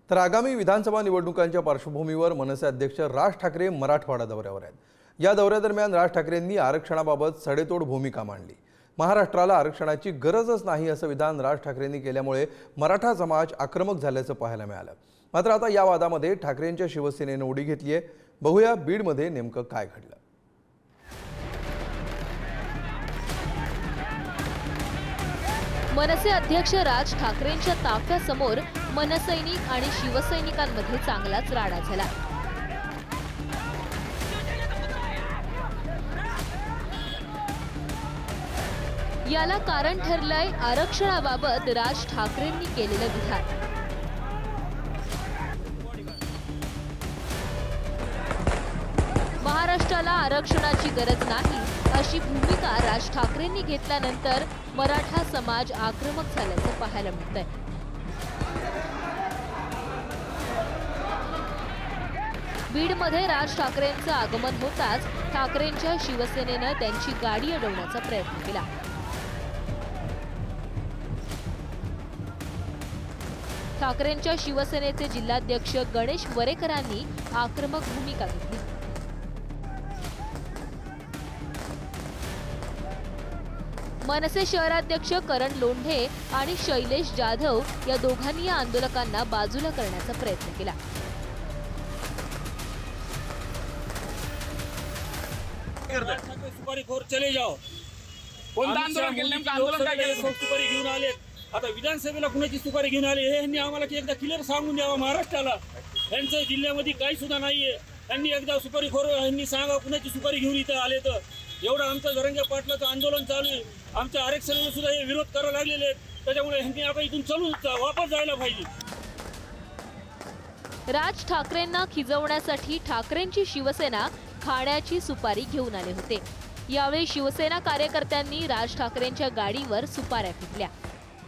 तर आगामी विधानसभा निवडणुकांच्या पार्श्वभूमीवर मनसे अध्यक्ष राज ठाकरे मराठवाडा दौऱ्यावर आहेत। या दौऱ्यादरम्यान राज ठाकरेंनी आरक्षणाबाबत सडेतोड भूमिका मांडली। महाराष्ट्राला आरक्षणाची गरजच नाही असं विधान राज ठाकरेंनी केल्यामुळे मराठा समाज आक्रमक झाल्याचं पाहायला मिळालं। मात्र आता या वादामध्ये ठाकरेंच्या शिवसेनेने उडी घेतली आहे। बघूया बीडमध्ये नेमकं काय घडलं। मनसे अध्यक्ष राज ठाकरेंच्या ताफ्यासमोर मनसैनिक आणि शिवसैनिकांमध्ये चांगलाच राडा झाला। याला कारण ठरलंय आरक्षणाबाबत राज ठाकरेंनी केलेलं विधान। महाराष्ट्राला आरक्षणाची गरज नाही अशी भूमिका राज ठाकरेंनी घेतल्यानंतर मराठा समाज आक्रमक झाल्याचं पाहायला मिळतंय। बीडमध्ये राज ठाकरेंचं आगमन होताच ठाकरेंच्या शिवसेनेनं त्यांची गाडी अडवण्याचा प्रयत्न केला। ठाकरेंच्या शिवसेनेचे जिल्हाध्यक्ष गणेश वरेकरांनी आक्रमक भूमिका घेतली। मनसे शहराध्यक्ष करण लोंढे आणि शैलेश जाधव या दोघांनी या आंदोलकांना बाजूला करण्याचा प्रयत्न केला। सुपारीखोर चले जाओ। कोणतं आंदोलन केलं, नेमकं आंदोलन काय केलं? सुपारी घेऊन आले। आता विधानसभेला कुणाची सुपारी घेऊन आले हे यांनी आम्हाला एकदा क्लिअर सांगून द्यावं। महाराष्ट्राला यांच्या जिल्ह्यामध्ये काही सुद्धा नाहीये। त्यांनी एकदा सुपारीखोर यांनी सांगा कुणाची सुपारी घेऊन इथं आले तर। एवढं आमचं जरंगे पाटलाचं आंदोलन चालू आहे, आमच्या आरक्षणाला सुद्धा हे विरोध करायला लागलेले आहेत। त्याच्यामुळे ह्यांनी आता इथून चलून वापस जायला पाहिजे। राज ठाकरेंना खिजवण्यासाठी ठाकरेंची शिवसेना खाण्याची सुपारी घेऊन आले होते। यावेळी शिवसेना कार्यकर्त्यांनी राज ठाकरेंच्या गाडीवर सुपाऱ्या फेकल्या।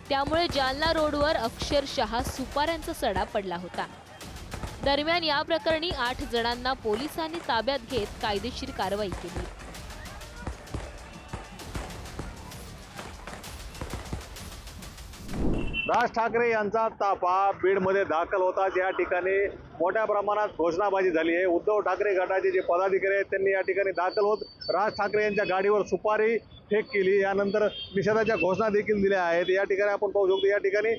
त्यामुळे जालना रोडवर अक्षरशः सुपाऱ्यांचा सडा पडला होता। दरम्यान या प्रकरणी 8 जणांना पोलिसांनी ताब्यात घेत कायदेशीर कारवाई केली। राज ठाकरे यांचा ताफा बीडमध्ये दाखल होता। या ठिकाणी मोठ्या प्रमाणात घोषणाबाजी झाली आहे। उद्धव ठाकरे गटाचे जे पदाधिकारी आहेत त्यांनी या ठिकाणी दाखल होत राज ठाकरे यांच्या गाडीवर सुपारी फेक केली। यानंतर निषेधाच्या घोषणा देखील दिल्या आहेत। या ठिकाणी आपण पाहू शकतो, या ठिकाणी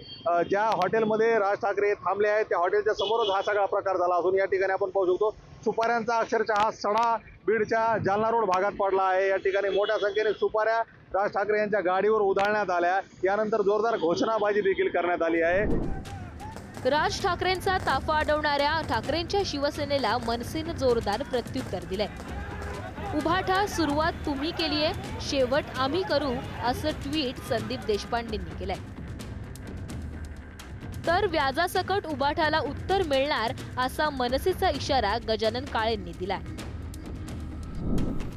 ज्या हॉटेलमध्ये राज ठाकरे थांबले आहेत त्या हॉटेलच्या समोरच हा सगळा प्रकार झाला असून या ठिकाणी आपण पाहू शकतो सुपाऱ्यांचा अक्षरशः हा सडा बीडच्या जालना रोड भागात पडला आहे। या ठिकाणी मोठ्या संख्येने सुपाऱ्या राज ठाकरे यांच्या गाडीवर उधळण्यात आल्या। यानंतर जोरदार घोषणाबाजी देखील करण्यात आली आहे। राज ठाकरेंचा ताफा अडवणाऱ्या ठाकरेंच्या शिवसेनेला मनसेनं जोरदार प्रत्युत्तर दिलंय। उभाठा सुरुवात तुम्ही केलीये, शेवट आम्ही करू असं ट्विट संदीप देशपांडेंनी केलंय। तर व्याजासकट उभाठाला उत्तर मिळणार असा मनसेचा इशारा गजानन काळेंनी दिलाय।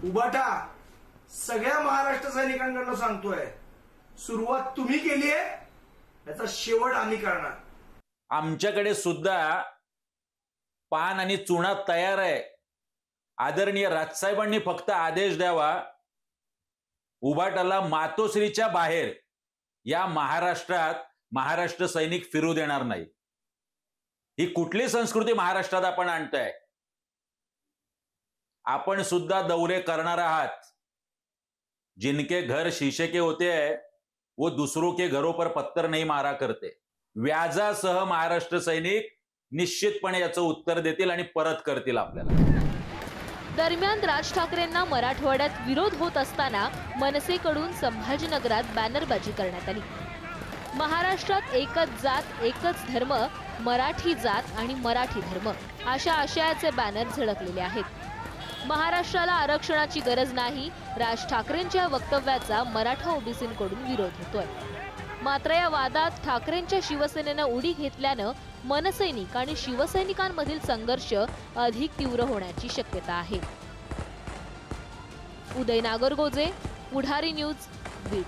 उभाठा सगळ्या महाराष्ट्र सैनिकांकडून सांगतोय, सुरुवात तुम्ही केली आहे, याचा शेवट आम्ही करणार। आमच्याकडे सुद्धा पान आणि चुना तयार आहे। आदरणीय राजसाहेबांनी फक्त आदेश द्यावा, उभाटाला मातोश्रीच्या बाहेर या महाराष्ट्रात महाराष्ट्र सैनिक फिरू देणार नाही। ही कुठली संस्कृती महाराष्ट्रात आपण आणताय? आपण सुद्धा दौरे करणार आहात। जिनके घर शीशे के होते हैं वो दूसरों के घरों पर पत्थर नहीं मारा करते। व्याजासह महाराष्ट्र सैनिक निश्चितपणे याचं उत्तर देतील आणि परत करतील आपल्याला। दरम्यान राज ठाकरेंना मराठवाड्यात विरोध होत असताना मनसेकडून संभाजीनगरात बॅनरबाजी करण्यात आली। महाराष्ट्रात एकच जात एकच धर्म, मराठी जात आणि मराठी धर्म अशा आशयाचे बॅनर झळकलेले आहेत। महाराष्ट्राला आरक्षणाची गरज नाही, राज ठाकरेंच्या वक्तव्याचा मराठा ओबीसींकडून विरोध होतोय। मात्र या वादात ठाकरेंच्या शिवसेनेनं उडी घेतल्यानं मनसैनिक आणि शिवसैनिकांमधील संघर्ष अधिक तीव्र होण्याची शक्यता आहे। उदय नागरगोजे, पुढारी न्यूज, बीड।